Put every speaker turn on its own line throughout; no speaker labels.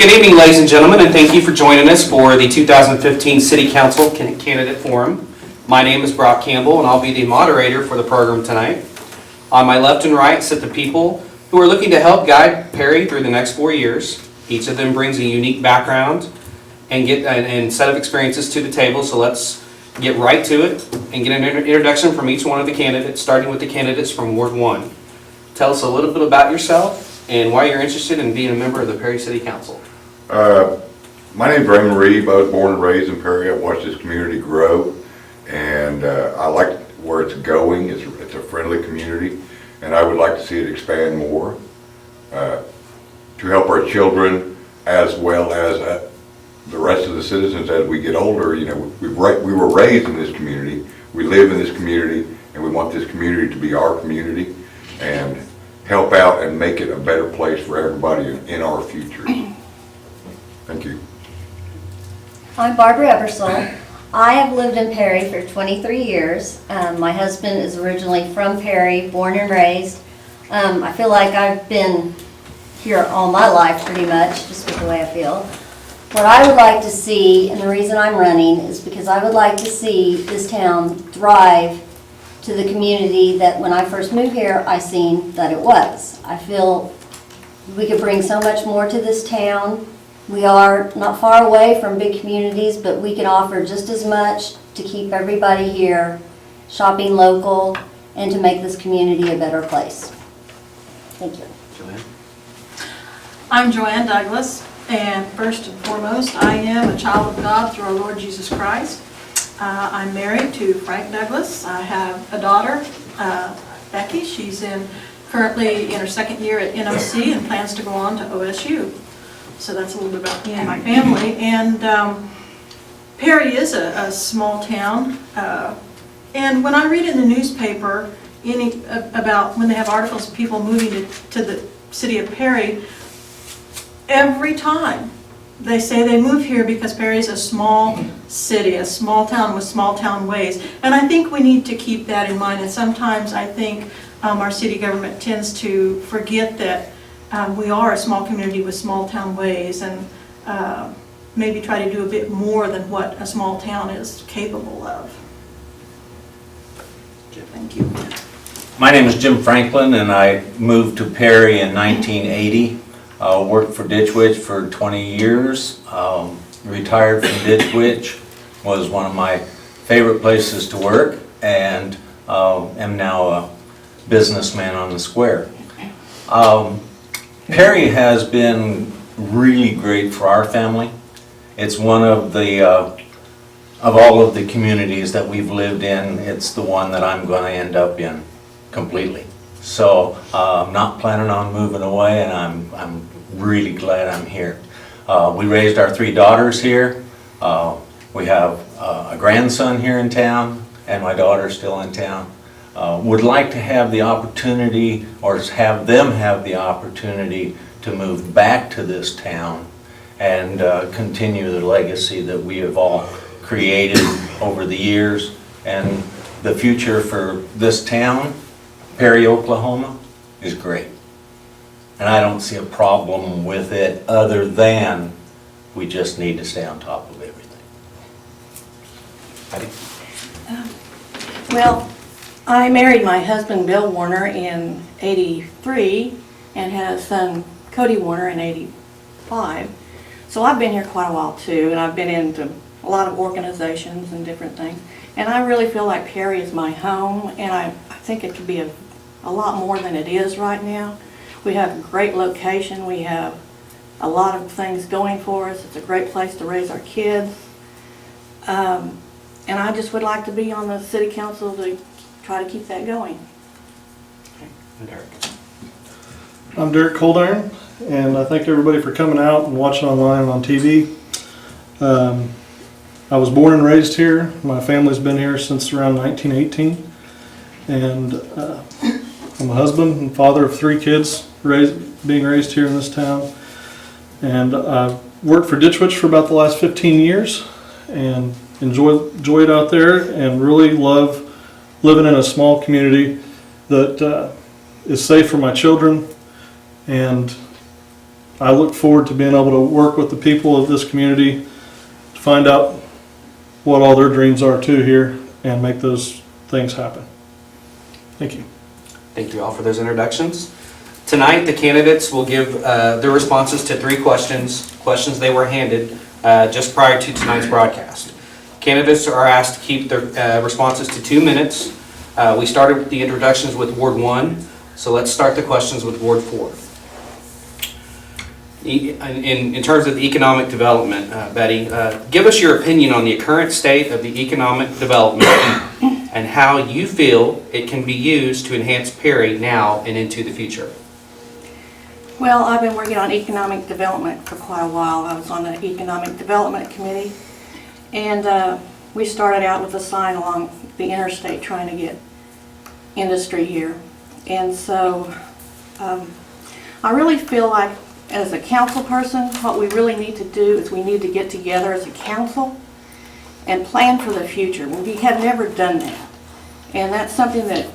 Good evening, ladies and gentlemen, and thank you for joining us for the 2015 City Council Candidate Forum. My name is Brock Campbell, and I'll be the moderator for the program tonight. On my left and right sit the people who are looking to help guide Perry through the next 4 years. Each of them brings a unique background and set of experiences to the table, so let's get right to it and get an introduction from each one of the candidates, starting with the candidates from Ward 1. Tell us a little bit about yourself and why you're interested in being a member of the Perry City Council.
My name's Raymond Reeve. I was born and raised in Perry. I watched this community grow, and I like where it's going. It's a friendly community, and I would like to see it expand more to help our children as well as the rest of the citizens as we get older. You know, we were raised in this community, we live in this community, and we want this community to be our community and help out and make it a better place for everybody in our future. Thank you.
I'm Barbara Ebersole. I have lived in Perry for 23 years. My husband is originally from Perry, born and raised. I feel like I've been here all my life pretty much, just with the way I feel. What I would like to see, and the reason I'm running, is because I would like to see this town thrive to the community that when I first moved here, I seen that it was. I feel we could bring so much more to this town. We are not far away from big communities, but we can offer just as much to keep everybody here, shopping local, and to make this community a better place. Thank you.
Joanne?
I'm Joanne Douglas, and first and foremost, I am a child of God through our Lord Jesus Christ. I'm married to Frank Douglas. I have a daughter, Becky. She's currently in her second year at NOC and plans to go on to OSU. So that's a little bit about me and my family. And Perry is a small town. And when I read in the newspaper about when they have articles of people moving to the city of Perry, every time they say they move here because Perry is a small city, a small town with small town ways. And I think we need to keep that in mind. And sometimes I think our city government tends to forget that we are a small community with small town ways, and maybe try to do a bit more than what a small town is capable of. Thank you.
My name is Jim Franklin, and I moved to Perry in 1980. Worked for Ditch Witch for 20 years. Retired from Ditch Witch. Was one of my favorite places to work, and am now a businessman on the square. Perry has been really great for our family. It's one of all of the communities that we've lived in, it's the one that I'm going to end up in completely. So I'm not planning on moving away, and I'm really glad I'm here. We raised our 3 daughters here. We have a grandson here in town, and my daughter's still in town. Would like to have the opportunity, or have them have the opportunity, to move back to this town and continue the legacy that we have all created over the years. And the future for this town, Perry, Oklahoma, is great. And I don't see a problem with it, other than we just need to stay on top of everything.
Patty?
Well, I married my husband Bill Warner in '83 and had a son Cody Warner in '85. So I've been here quite a while too, and I've been into a lot of organizations and different things. And I really feel like Perry is my home, and I think it could be a lot more than it is right now. We have a great location. We have a lot of things going for us. It's a great place to raise our kids. And I just would like to be on the city council to try to keep that going.
Okay. And Derek?
I'm Derek Coldiron, and I thank everybody for coming out and watching online and on TV. I was born and raised here. My family's been here since around 1918, and I'm a husband and father of 3 kids being raised here in this town. And I've worked for Ditch Witch for about the last 15 years and enjoy it out there, and really love living in a small community that is safe for my children, and I look forward to being able to work with the people of this community to find out what all their dreams are too here and make those things happen. Thank you.
Thank you all for those introductions. Tonight, the candidates will give their responses to 3 questions they were handed just prior to tonight's broadcast. Candidates are asked to keep their responses to 2 minutes. We started the introductions with Ward 1, so let's start the questions with Ward 4. In terms of economic development, Betty, give us your opinion on the current state of the economic development and how you feel it can be used to enhance Perry now and into the future.
Well, I've been working on economic development for quite a while. I was on the Economic Development Committee, and we started out with a sign along the interstate trying to get industry here. And so I really feel like as a council person, what we really need to do is we need to get together as a council and plan for the future. We have never done that. And that's something that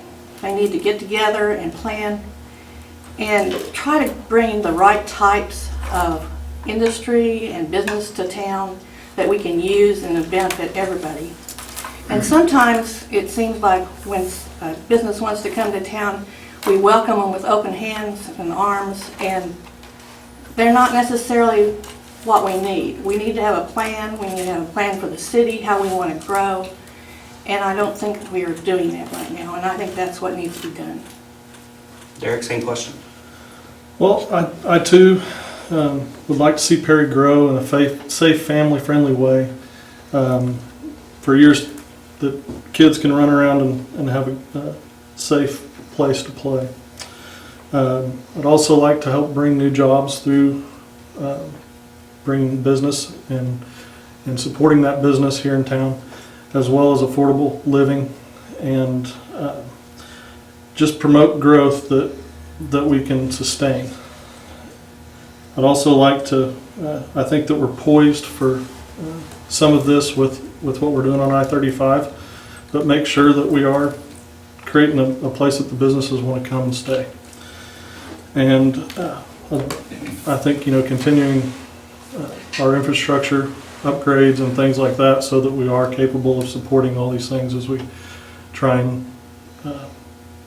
they need to get together and plan and try to bring the right types of industry and business to town that we can use and to benefit everybody. And sometimes it seems like when a business wants to come to town, we welcome them with open hands and arms, and they're not necessarily what we need. We need to have a plan. We need to have a plan for the city, how we want to grow. And I don't think we are doing that right now, and I think that's what needs to be done.
Derek, same question.
Well, I too would like to see Perry grow in a safe, family-friendly way. For years, that kids can run around and have a safe place to play. I'd also like to help bring new jobs through bringing business and supporting that business here in town, as well as affordable living, and just promote growth that we can sustain. I'd also like to, I think that we're poised for some of this with what we're doing on I-35, but make sure that we are creating a place that the businesses want to come and stay. And I think, continuing our infrastructure upgrades and things like that so that we are capable of supporting all these things as we try and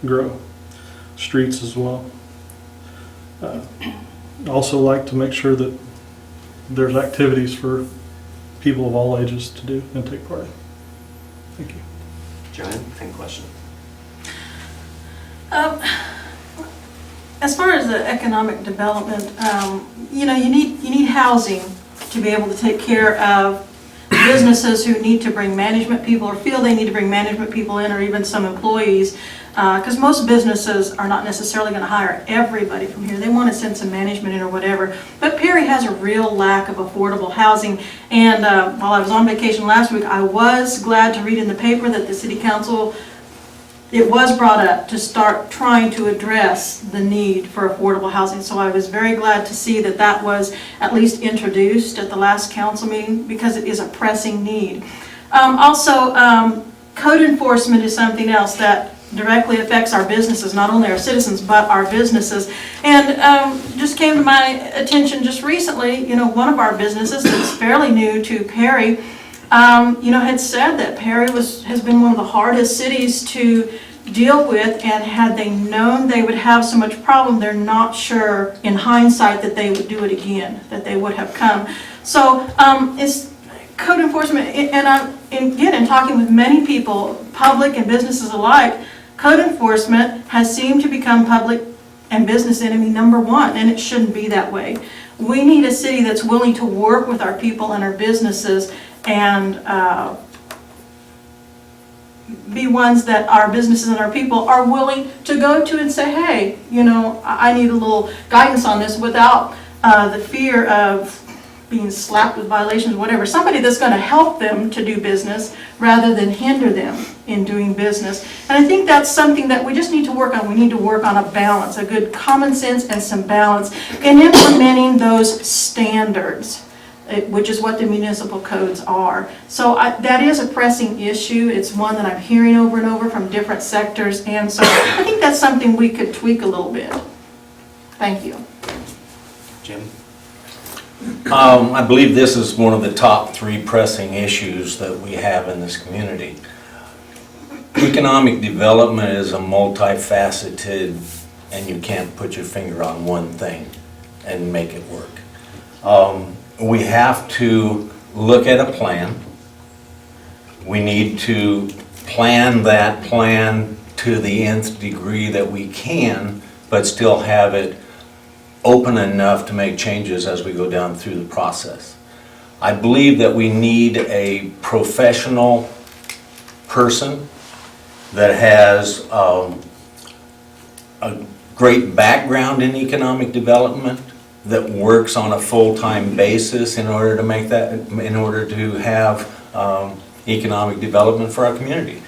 grow streets as well. Also like to make sure that there's activities for people of all ages to do and take part in. Thank you.
Joanne, same question.
As far as the economic development, you need housing to be able to take care of businesses who need to bring management people or feel they need to bring management people in, or even some employees, because most businesses are not necessarily going to hire everybody from here. They want to send some management in or whatever. But Perry has a real lack of affordable housing, and while I was on vacation last week, I was glad to read in the paper that the city council, it was brought up to start trying to address the need for affordable housing. So I was very glad to see that that was at least introduced at the last council meeting, because it is a pressing need. Also, code enforcement is something else that directly affects our businesses, not only our citizens, but our businesses. And just came to my attention just recently, one of our businesses that's fairly new to Perry, had said that Perry has been one of the hardest cities to deal with, and had they known they would have so much problem, they're not sure in hindsight that they would do it again, that they would have come. So it's code enforcement, and again, in talking with many people, public and businesses alike, code enforcement has seemed to become public and business enemy number one, and it shouldn't be that way. We need a city that's willing to work with our people and our businesses, and be ones that our businesses and our people are willing to go to and say, hey, I need a little guidance on this, without the fear of being slapped with violations, whatever. Somebody that's going to help them to do business rather than hinder them in doing business. And I think that's something that we just need to work on. We need to work on a balance, a good common sense and some balance in implementing those standards, which is what the municipal codes are. So that is a pressing issue. It's one that I'm hearing over and over from different sectors, and so I think that's something we could tweak a little bit. Thank you.
Jim?
I believe this is one of the top 3 pressing issues that we have in this community. Economic development is a multifaceted, and you can't put your finger on one thing and make it work. We have to look at a plan. We need to plan that plan to the nth degree that we can, but still have it open enough to make changes as we go down through the process. I believe that we need a professional person that has a great background in economic development, that works on a full-time basis in order to make that, in order to have economic development for our community.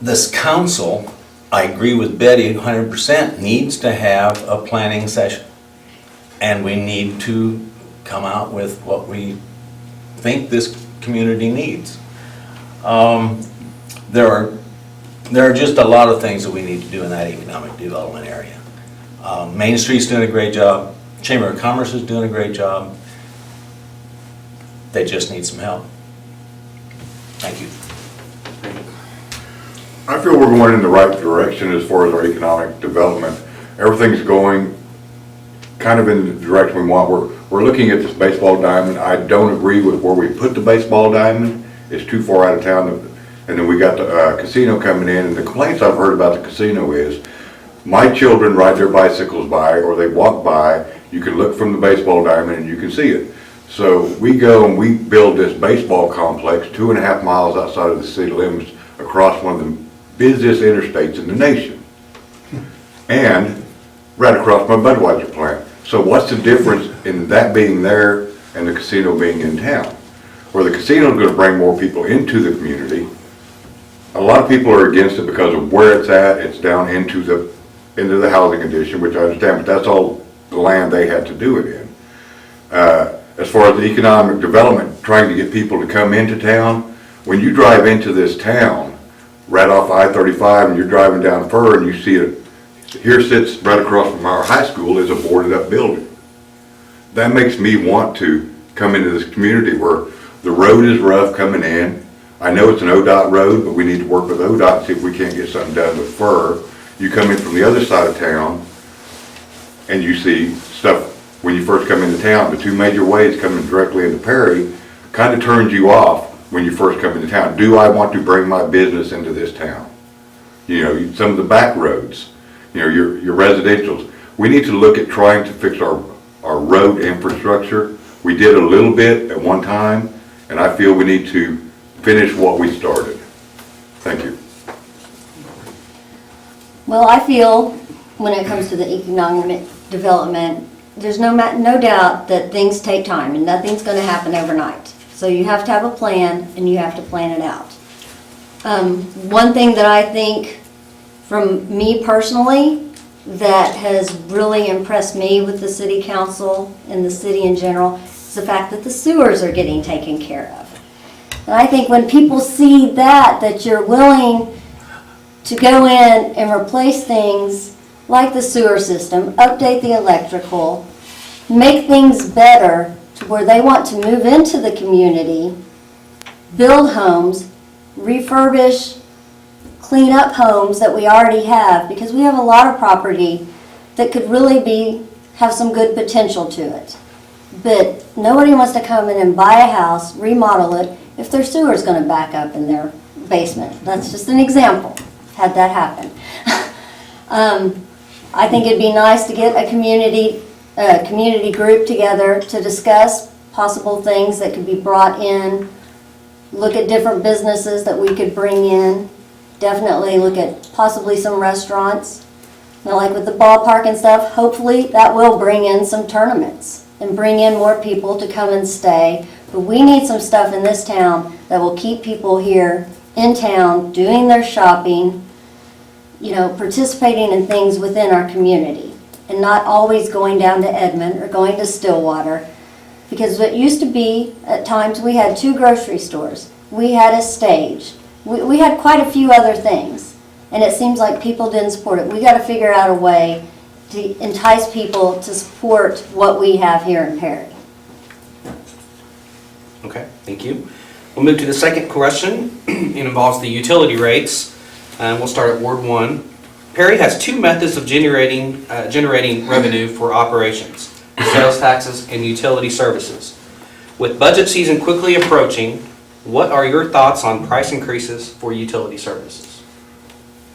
This council, I agree with Betty 100%, needs to have a planning session. And we need to come out with what we think this community needs. There are just a lot of things that we need to do in that economic development area. Main Street's doing a great job. Chamber of Commerce is doing a great job. They just need some help. Thank you.
I feel we're going in the right direction as far as our economic development. Everything's going kind of in the direction we want. We're looking at this baseball diamond. I don't agree with where we put the baseball diamond. It's too far out of town. And then we got the casino coming in, and the complaints I've heard about the casino is, my children ride their bicycles by, or they walk by, you can look from the baseball diamond and you can see it. So we go and we build this baseball complex 2.5 miles outside of the city limits across one of the busiest interstates in the nation. And right across my Budweiser plant. So what's the difference in that being there and the casino being in town? Where the casino is going to bring more people into the community. A lot of people are against it because of where it's at. It's down into the housing addition, which I understand, but that's all the land they had to do it in. As far as the economic development, trying to get people to come into town, when you drive into this town, right off I-35, and you're driving down Fur, and you see it, here sits right across from our high school is a boarded up building. That makes me want to come into this community where the road is rough coming in. I know it's an ODOT road, but we need to work with ODOT and see if we can't get something done with Fur. You come in from the other side of town, and you see stuff when you first come into town. The 2 major ways coming directly into Perry kind of turns you off when you first come into town. Do I want to bring my business into this town? You know, some of the back roads, you know, your residentials. We need to look at trying to fix our road infrastructure. We did a little bit at one time, and I feel we need to finish what we started. Thank you.
Well, I feel when it comes to the economic development, there's no doubt that things take time and nothing's going to happen overnight. So you have to have a plan and you have to plan it out. One thing that I think from me personally that has really impressed me with the city council and the city in general is the fact that the sewers are getting taken care of. And I think when people see that you're willing to go in and replace things like the sewer system, update the electrical, make things better to where they want to move into the community, build homes, refurbish, clean up homes that we already have, because we have a lot of property that could really have some good potential to it. But nobody wants to come in and buy a house, remodel it, if their sewer's going to back up in their basement. That's just an example. Had that happen. I think it'd be nice to get a community group together to discuss possible things that could be brought in, look at different businesses that we could bring in, definitely look at possibly some restaurants. Now, like with the ballpark and stuff, hopefully that will bring in some tournaments and bring in more people to come and stay. But we need some stuff in this town that will keep people here in town doing their shopping, you know, participating in things within our community and not always going down to Edmond or going to Stillwater. Because what used to be, at times, we had 2 grocery stores. We had a stage. We had quite a few other things. And it seems like people didn't support it. We got to figure out a way to entice people to support what we have here in Perry.
Okay, thank you. We'll move to the second question. It involves the utility rates. We'll start at Ward 1. Perry has two methods of generating revenue for operations: sales taxes and utility services. With budget season quickly approaching, what are your thoughts on price increases for utility services?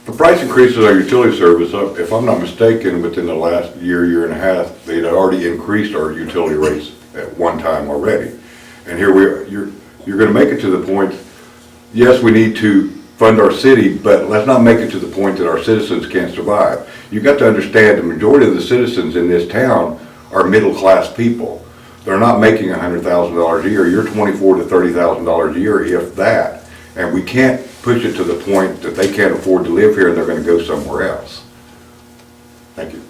The price increases on utility service, if I'm not mistaken, within the last year and a half, they'd already increased our utility rates at one time already. And here you're gonna make it to the point, yes, we need to fund our city, but let's not make it to the point that our citizens can't survive. You got to understand, the majority of the citizens in this town are middle-class people. They're not making $100,000 a year. You're $24,000 to $30,000 a year, if that. And we can't push it to the point that they can't afford to live here and they're gonna go somewhere else. Thank you.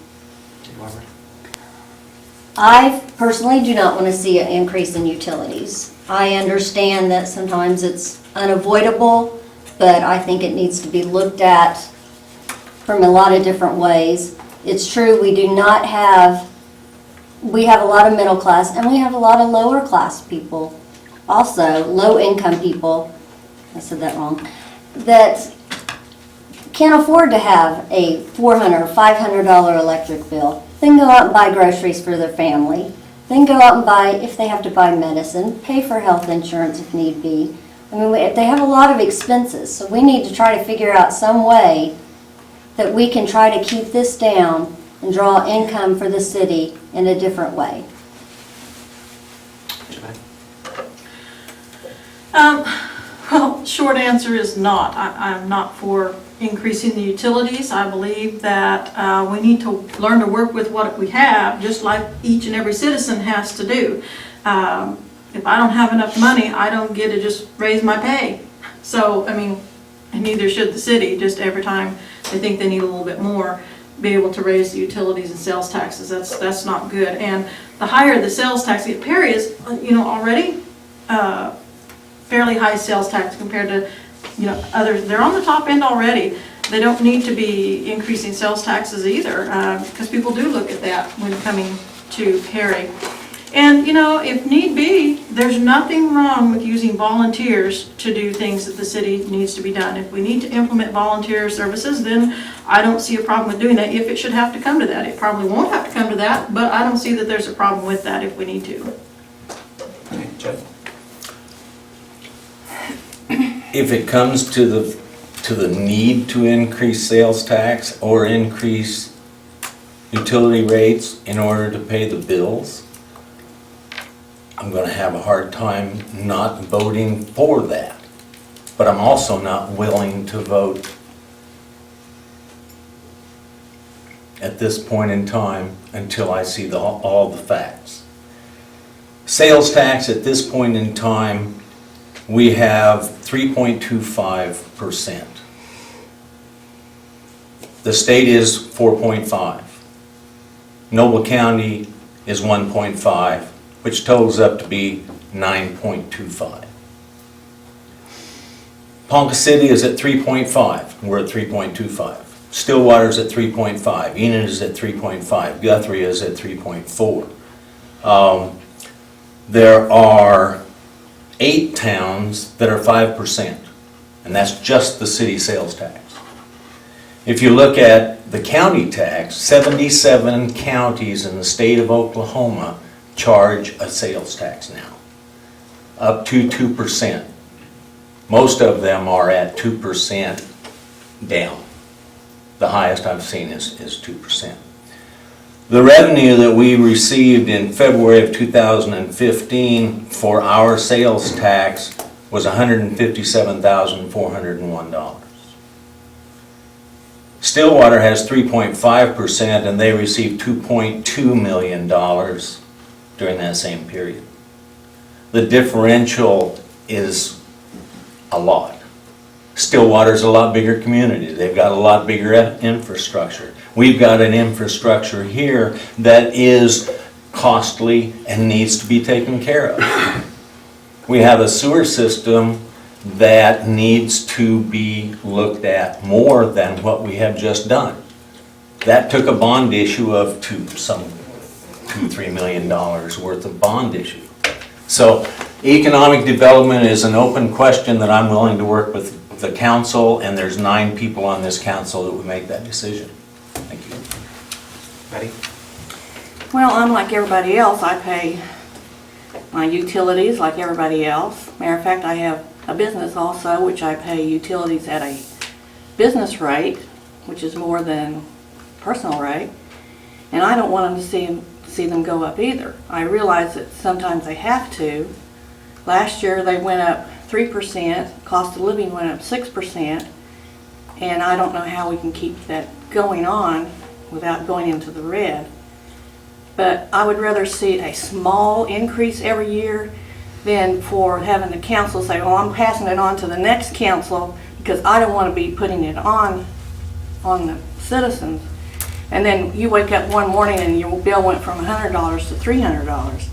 I personally do not want to see an increase in utilities. I understand that sometimes it's unavoidable, but I think it needs to be looked at from a lot of different ways. It's true, we have a lot of middle class and we have a lot of lower class people, also low income people, I said that wrong, that can't afford to have a $400 or $500 electric bill, then go out and buy groceries for their family, then go out and buy, if they have to buy medicine, pay for health insurance if need be. I mean, they have a lot of expenses, so we need to try to figure out some way that we can try to keep this down and draw income for the city in a different way.
Well, short answer is not. I'm not for increasing the utilities. I believe that we need to learn to work with what we have, just like each and every citizen has to do. If I don't have enough money, I don't get to just raise my pay. So, I mean, and neither should the city, just every time they think they need a little bit more, be able to raise the utilities and sales taxes. That's not good. And the higher the sales tax, Perry is, already fairly high sales tax compared to, others. They're on the top end already. They don't need to be increasing sales taxes either, because people do look at that when coming to Perry. And, if need be, there's nothing wrong with using volunteers to do things that the city needs to be done. If we need to implement volunteer services, then I don't see a problem with doing that if it should have to come to that. It probably won't have to come to that, but I don't see that there's a problem with that if we need to.
Okay, Jeff?
If it comes to the need to increase sales tax or increase utility rates in order to pay the bills, I'm going to have a hard time not voting for that. But I'm also not willing to vote at this point in time until I see all the facts. Sales tax at this point in time, we have 3.25%. The state is 4.5. Noble County is 1.5, which totals up to be 9.25. Ponca City is at 3.5, we're at 3.25. Stillwater's at 3.5, Enid is at 3.5, Guthrie is at 3.4. There are 8 towns that are 5%, and that's just the city sales tax. If you look at the county tax, 77 counties in the state of Oklahoma charge a sales tax now, up to 2%. Most of them are at 2% down. The highest I've seen is 2%. The revenue that we received in February of 2015 for our sales tax was $157,401. Stillwater has 3.5% and they received $2.2 million during that same period. The differential is a lot. Stillwater's a lot bigger community. They've got a lot bigger infrastructure. We've got an infrastructure here that is costly and needs to be taken care of. We have a sewer system that needs to be looked at more than what we have just done. That took a bond issue of $2-3 million worth of bond issue. So economic development is an open question that I'm willing to work with the council, and there's 9 people on this council that would make that decision. Thank you.
Betty?
Well, I'm like everybody else. I pay my utilities like everybody else. Matter of fact, I have a business also, which I pay utilities at a business rate, which is more than personal rate. And I don't want them to see them go up either. I realize that sometimes they have to. Last year they went up 3%, cost of living went up 6%, and I don't know how we can keep that going on without going into the red. But I would rather see a small increase every year than for having the council say, well, I'm passing it on to the next council because I don't want to be putting it on the citizens. And then you wake up one morning and your bill went from $100 to $300.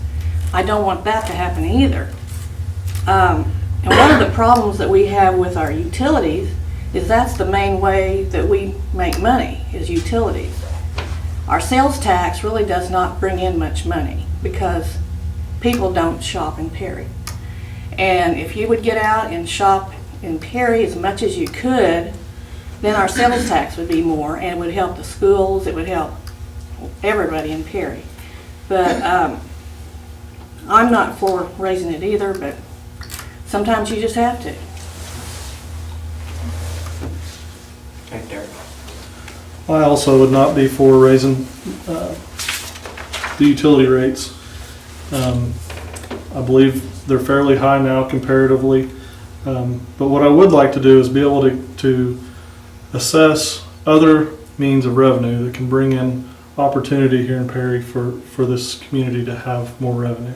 I don't want that to happen either. And one of the problems that we have with our utilities is that's the main way that we make money, is utilities. Our sales tax really does not bring in much money because people don't shop in Perry. And if you would get out and shop in Perry as much as you could, then our sales tax would be more, and it would help the schools, it would help everybody in Perry. But I'm not for raising it either, but sometimes you just have to.
Okay, Derek?
I also would not be for raising the utility rates. I believe they're fairly high now comparatively. But what I would like to do is be able to assess other means of revenue that can bring in opportunity here in Perry for this community to have more revenue.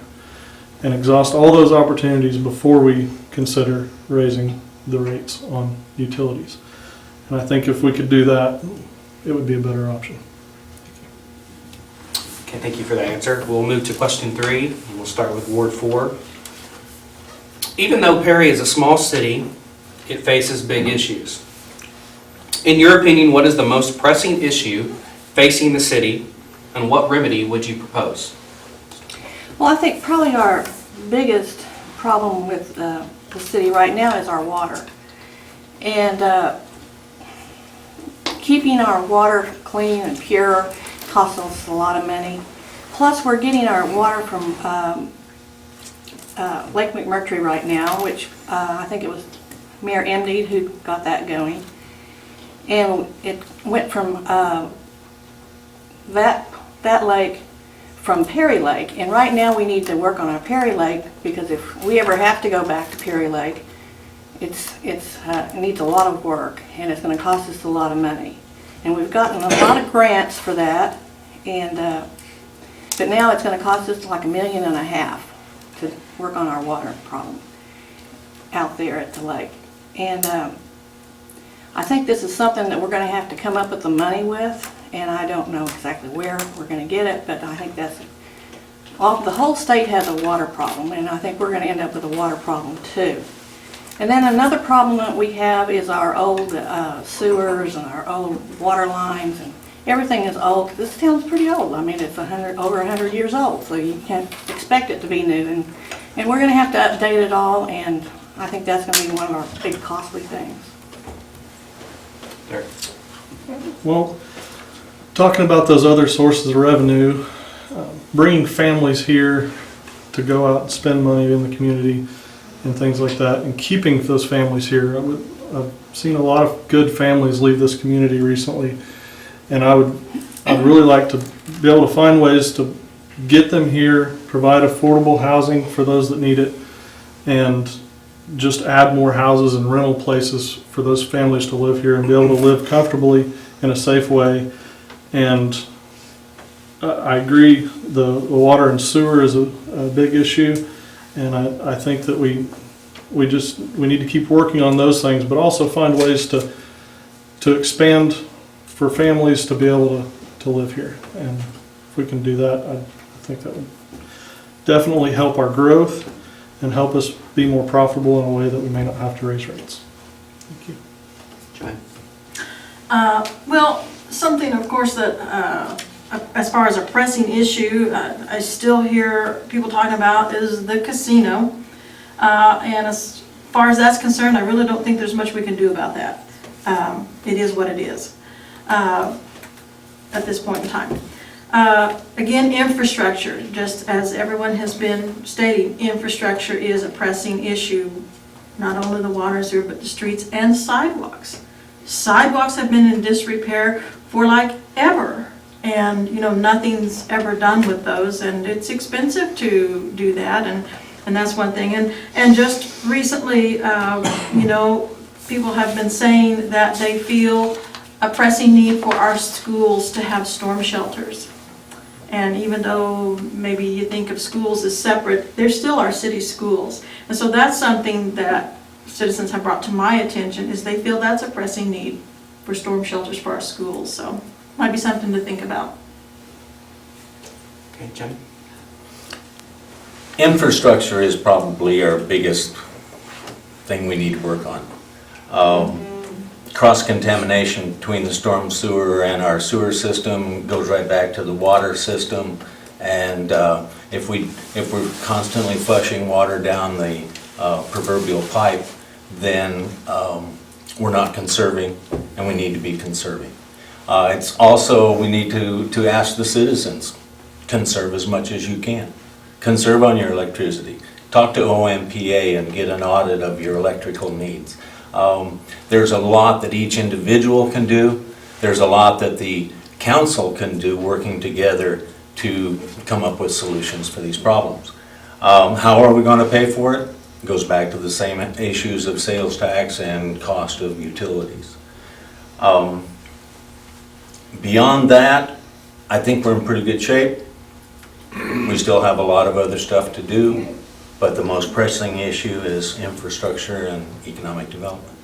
And exhaust all those opportunities before we consider raising the rates on utilities. And I think if we could do that, it would be a better option.
Okay, thank you for that answer. We'll move to question 3, and we'll start with Ward 4. Even though Perry is a small city, it faces big issues. In your opinion, what is the most pressing issue facing the city, and what remedy would you propose?
Well, I think probably our biggest problem with the city right now is our water. And keeping our water clean and pure costs us a lot of money. Plus, we're getting our water from Lake McMurtry right now, which I think it was Mayor Emdy who got that going. And it went from that lake from Perry Lake, and right now we need to work on our Perry Lake, because if we ever have to go back to Perry Lake, it needs a lot of work, and it's going to cost us a lot of money. And we've gotten a lot of grants for that, and but now it's going to cost us like $1.5 million to work on our water problem out there at the lake. And I think this is something that we're going to have to come up with the money with, and I don't know exactly where we're going to get it, but I think that's the whole state has a water problem, and I think we're going to end up with a water problem too. And then another problem that we have is our old sewers and our old water lines, and everything is old. This town's pretty old. I mean, it's over 100 years old, so you can't expect it to be new. And we're going to have to update it all, and I think that's going to be one of our big costly things.
Derek?
Well, talking about those other sources of revenue, bringing families here to go out and spend money in the community and things like that, and keeping those families here. I've seen a lot of good families leave this community recently, and I'd really like to be able to find ways to get them here, provide affordable housing for those that need it, and just add more houses and rental places for those families to live here and be able to live comfortably in a safe way. And I agree, the water and sewer is a big issue, and I think that we need to keep working on those things, but also find ways to expand for families to be able to live here. And if we can do that, I think that would definitely help our growth and help us be more profitable in a way that we may not have to raise rates. Thank you.
Joanne?
Well, something, of course, that, as far as a pressing issue, I still hear people talking about is the casino. And as far as that's concerned, I really don't think there's much we can do about that. It is what it is at this point in time. Again, infrastructure, just as everyone has been stating, infrastructure is a pressing issue. Not only the water and sewer, but the streets and sidewalks. Sidewalks have been in disrepair for like ever. And, you know, nothing's ever done with those, and it's expensive to do that, and that's one thing. And just recently, you know, people have been saying that they feel a pressing need for our schools to have storm shelters. And even though maybe you think of schools as separate, they're still our city schools. And so that's something that citizens have brought to my attention, is they feel that's a pressing need for storm shelters for our schools. So might be something to think about.
Okay, Jen?
Infrastructure is probably our biggest thing we need to work on. Cross-contamination between the storm sewer and our sewer system goes right back to the water system. And if we're constantly flushing water down the proverbial pipe, then we're not conserving, and we need to be conserving. It's also, we need to ask the citizens, conserve as much as you can. Conserve on your electricity. Talk to OMPA and get an audit of your electrical needs. There's a lot that each individual can do. There's a lot that the council can do, working together to come up with solutions for these problems. How are we going to pay for it? It goes back to the same issues of sales tax and cost of utilities. Beyond that, I think we're in pretty good shape. We still have a lot of other stuff to do, but the most pressing issue is infrastructure and economic development.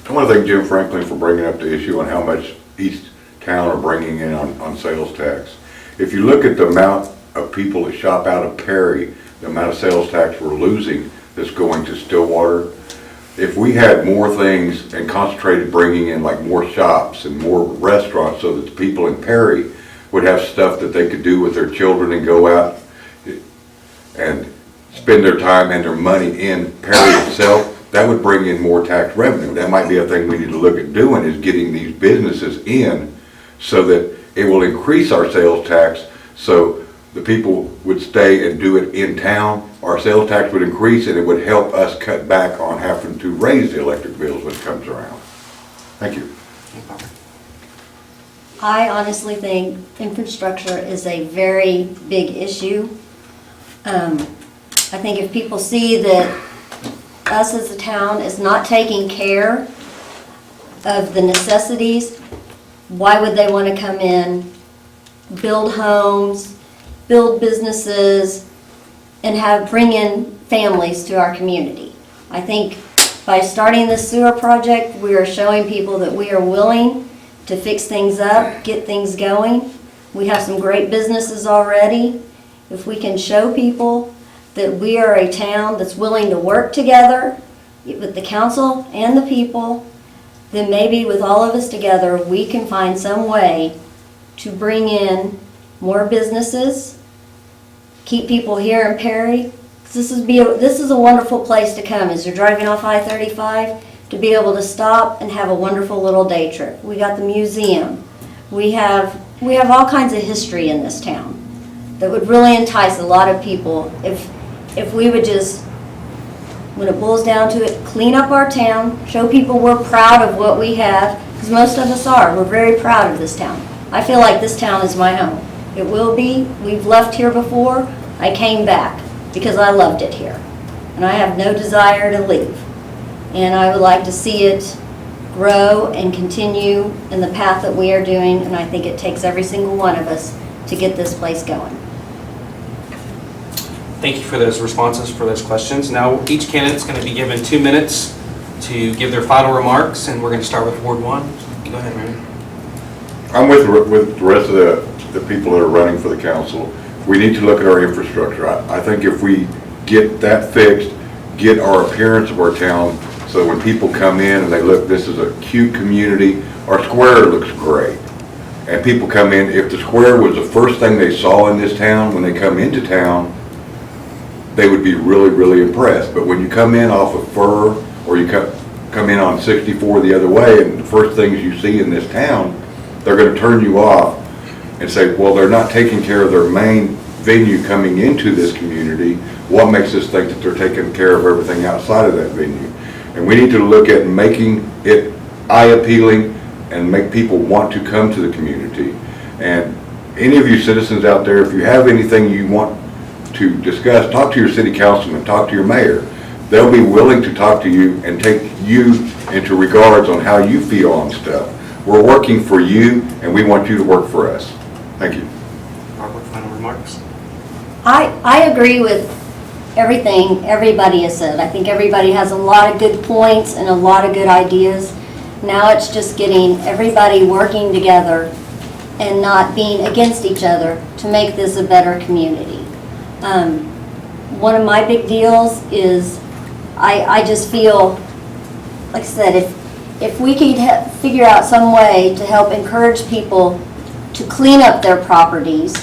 I want to thank Jim Franklin for bringing up the issue on how much each town are bringing in on sales tax. If you look at the amount of people that shop out of Perry, the amount of sales tax we're losing that's going to Stillwater, if we had more things and concentrated bringing in like more shops and more restaurants so that the people in Perry would have stuff that they could do with their children and go out and spend their time and their money in Perry itself, that would bring in more tax revenue. That might be a thing we need to look at doing, is getting these businesses in so that it will increase our sales tax, so the people would stay and do it in town. Our sales tax would increase, and it would help us cut back on having to raise the electric bills when it comes around. Thank you.
I honestly think infrastructure is a very big issue. I think if people see that us as a town is not taking care of the necessities, why would they want to come in, build homes, build businesses, and bring in families to our community? I think by starting this sewer project, we are showing people that we are willing to fix things up, get things going. We have some great businesses already. If we can show people that we are a town that's willing to work together with the council and the people, then maybe with all of us together, we can find some way to bring in more businesses, keep people here in Perry. This is a wonderful place to come as you're driving off I-35, to be able to stop and have a wonderful little day trip. We got the museum. We have all kinds of history in this town that would really entice a lot of people if we would just, when it boils down to it, clean up our town, show people we're proud of what we have, because most of us are. We're very proud of this town. I feel like this town is my home. It will be. We've left here before. I came back because I loved it here, and I have no desire to leave. And I would like to see it grow and continue in the path that we are doing, and I think it takes every single one of us to get this place going.
Thank you for those responses, for those questions. Now, each candidate's going to be given 2 minutes to give their final remarks, and we're going to start with Ward 1. Go ahead, Randy.
I'm with the rest of the people that are running for the council. We need to look at our infrastructure. I think if we get that fixed, get our appearance of our town So when people come in and they look, this is a cute community, our square looks great. And people come in, if the square was the first thing they saw in this town, when they come into town, they would be really, really impressed. But when you come in off of Fur, or you come in on 64 the other way, and the first things you see in this town, they're gonna turn you off and say, well, they're not taking care of their main venue coming into this community. What makes us think that they're taking care of everything outside of that venue? And we need to look at making it eye-appealing and make people want to come to the community. And any of you citizens out there, if you have anything you want to discuss, talk to your city councilman, talk to your mayor. They'll be willing to talk to you and take you into regards on how you feel on stuff. We're working for you, and we want you to work for us. Thank you.
Barbara, final remarks?
I agree with everything everybody has said. I think everybody has a lot of good points and a lot of good ideas. Now it's just getting everybody working together and not being against each other to make this a better community. One of my big deals is I just feel, like I said, if we could figure out some way to help encourage people to clean up their properties,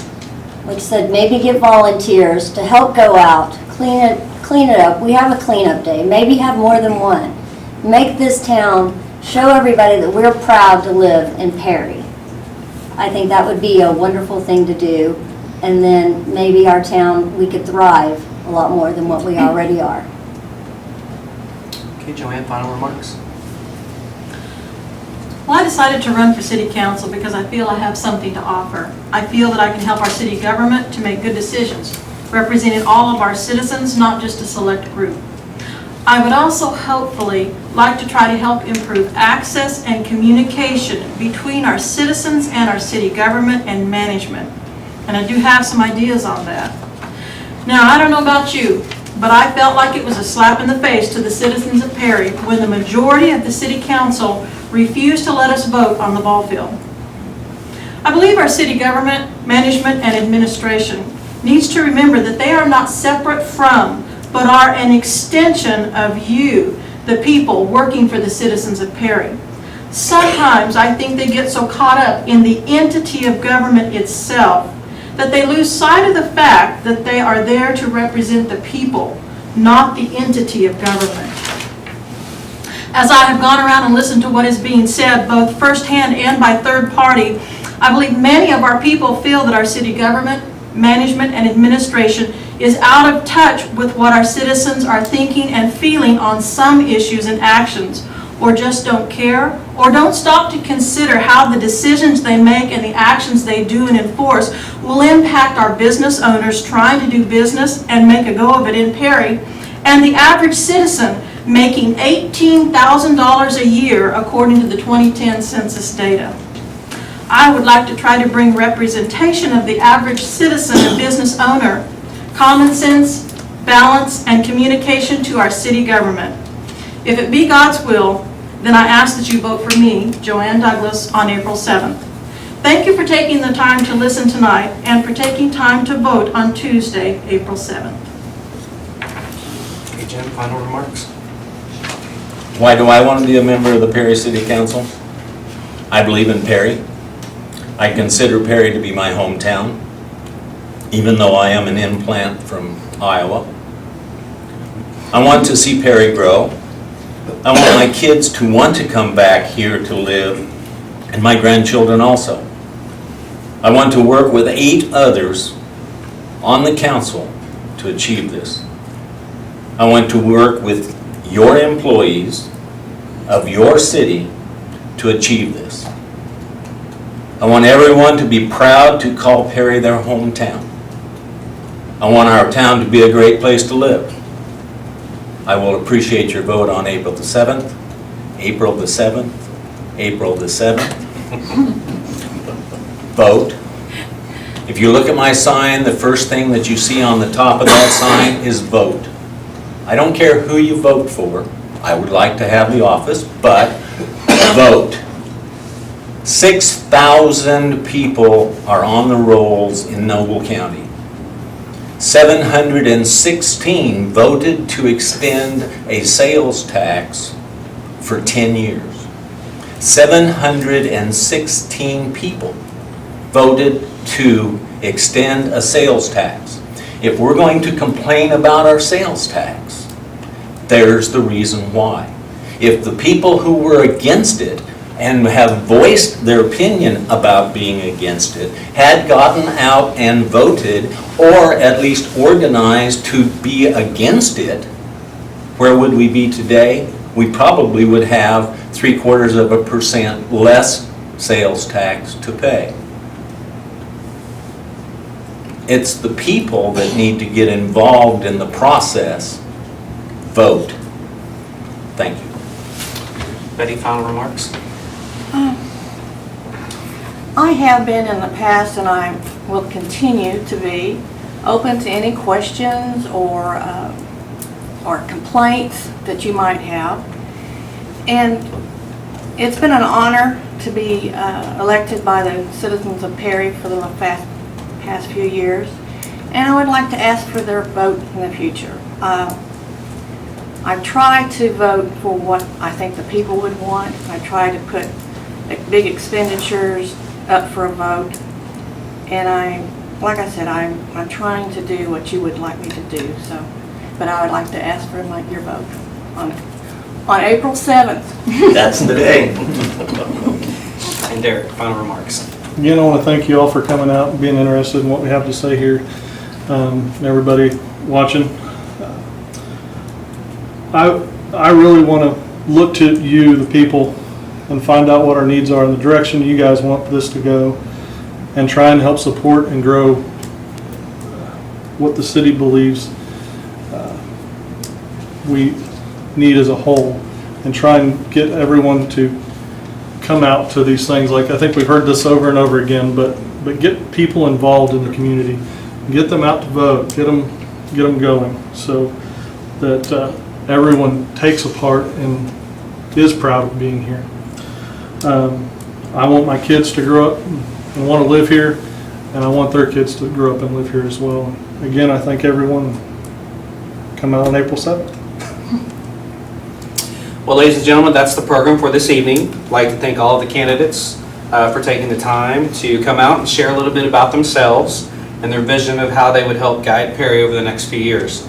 like I said, maybe get volunteers to help go out, clean it up. We have a cleanup day, maybe have more than one. Make this town, show everybody that we're proud to live in Perry. I think that would be a wonderful thing to do, and then maybe our town, we could thrive a lot more than what we already are.
Okay, Joanne, final remarks?
Well, I decided to run for city council because I feel I have something to offer. I feel that I can help our city government to make good decisions, representing all of our citizens, not just a select group. I would also hopefully like to try to help improve access and communication between our citizens and our city government and management. And I do have some ideas on that. Now, I don't know about you, but I felt like it was a slap in the face to the citizens of Perry when the majority of the city council refused to let us vote on the ball field. I believe our city government, management, and administration needs to remember that they are not separate from, but are an extension of you, the people working for the citizens of Perry. Sometimes I think they get so caught up in the entity of government itself that they lose sight of the fact that they are there to represent the people, not the entity of government. As I have gone around and listened to what is being said, both firsthand and by third party, I believe many of our people feel that our city government, management, and administration is out of touch with what our citizens are thinking and feeling on some issues and actions, or just don't care, or don't stop to consider how the decisions they make and the actions they do and enforce will impact our business owners trying to do business and make a go of it in Perry, and the average citizen making $18,000 a year according to the 2010 census data. I would like to try to bring representation of the average citizen and business owner, common sense, balance, and communication to our city government. If it be God's will, then I ask that you vote for me, Joanne Douglas, on April 7th. Thank you for taking the time to listen tonight and for taking time to vote on Tuesday, April 7th.
Okay, Jim, final remarks?
Why do I want to be a member of the Perry City Council? I believe in Perry. I consider Perry to be my hometown, even though I am an implant from Iowa. I want to see Perry grow. I want my kids to want to come back here to live, and my grandchildren also. I want to work with 8 others on the council to achieve this. I want to work with your employees of your city to achieve this. I want everyone to be proud to call Perry their hometown. I want our town to be a great place to live. I will appreciate your vote on April the 7th, April the 7th, April the 7th. Vote. If you look at my sign, the first thing that you see on the top of that sign is vote. I don't care who you vote for. I would like to have the office, but vote. 6,000 people are on the rolls in Noble County. 716 voted to extend a sales tax for 10 years. 716 people voted to extend a sales tax. If we're going to complain about our sales tax, there's the reason why. If the people who were against it and have voiced their opinion about being against it had gotten out and voted, or at least organized to be against it, where would we be today? We probably would have 0.75% less sales tax to pay. It's the people that need to get involved in the process. Vote. Thank you.
Betty, final remarks?
I have been in the past, and I will continue to be, open to any questions or complaints that you might have. And it's been an honor to be elected by the citizens of Perry for the past few years. And I would like to ask for their vote in the future. I try to vote for what I think the people would want. I try to put big expenditures up for a vote. And like I said, I'm trying to do what you would like me to do. So, but I would like to ask for your vote on April 7th.
That's the day.
And Derek, final remarks.
Again, I want to thank you all for coming out and being interested in what we have to say here. Everybody watching. I really want to look to you, the people, and find out what our needs are and the direction you guys want this to go, and try and help support and grow what the city believes we need as a whole, and try and get everyone to come out to these things. Like, I think we've heard this over and over again, but get people involved in the community, get them out to vote, get them going, so that everyone takes a part and is proud of being here. I want my kids to grow up and want to live here, and I want their kids to grow up and live here as well. Again, I thank everyone. Come out on April 7th.
Well, ladies and gentlemen, that's the program for this evening. I'd like to thank all of the candidates for taking the time to come out and share a little bit about themselves and their vision of how they would help guide Perry over the next few years.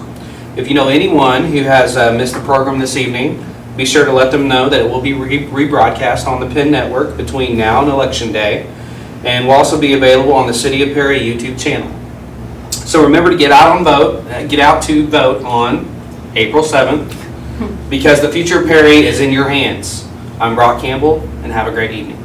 If you know anyone who has missed the program this evening, be sure to let them know that it will be rebroadcast on the PEN Network between now and Election Day, and will also be available on the City of Perry YouTube channel. So remember to get out to vote on April 7th, because the future of Perry is in your hands. I'm Brock Campbell, and have a great evening.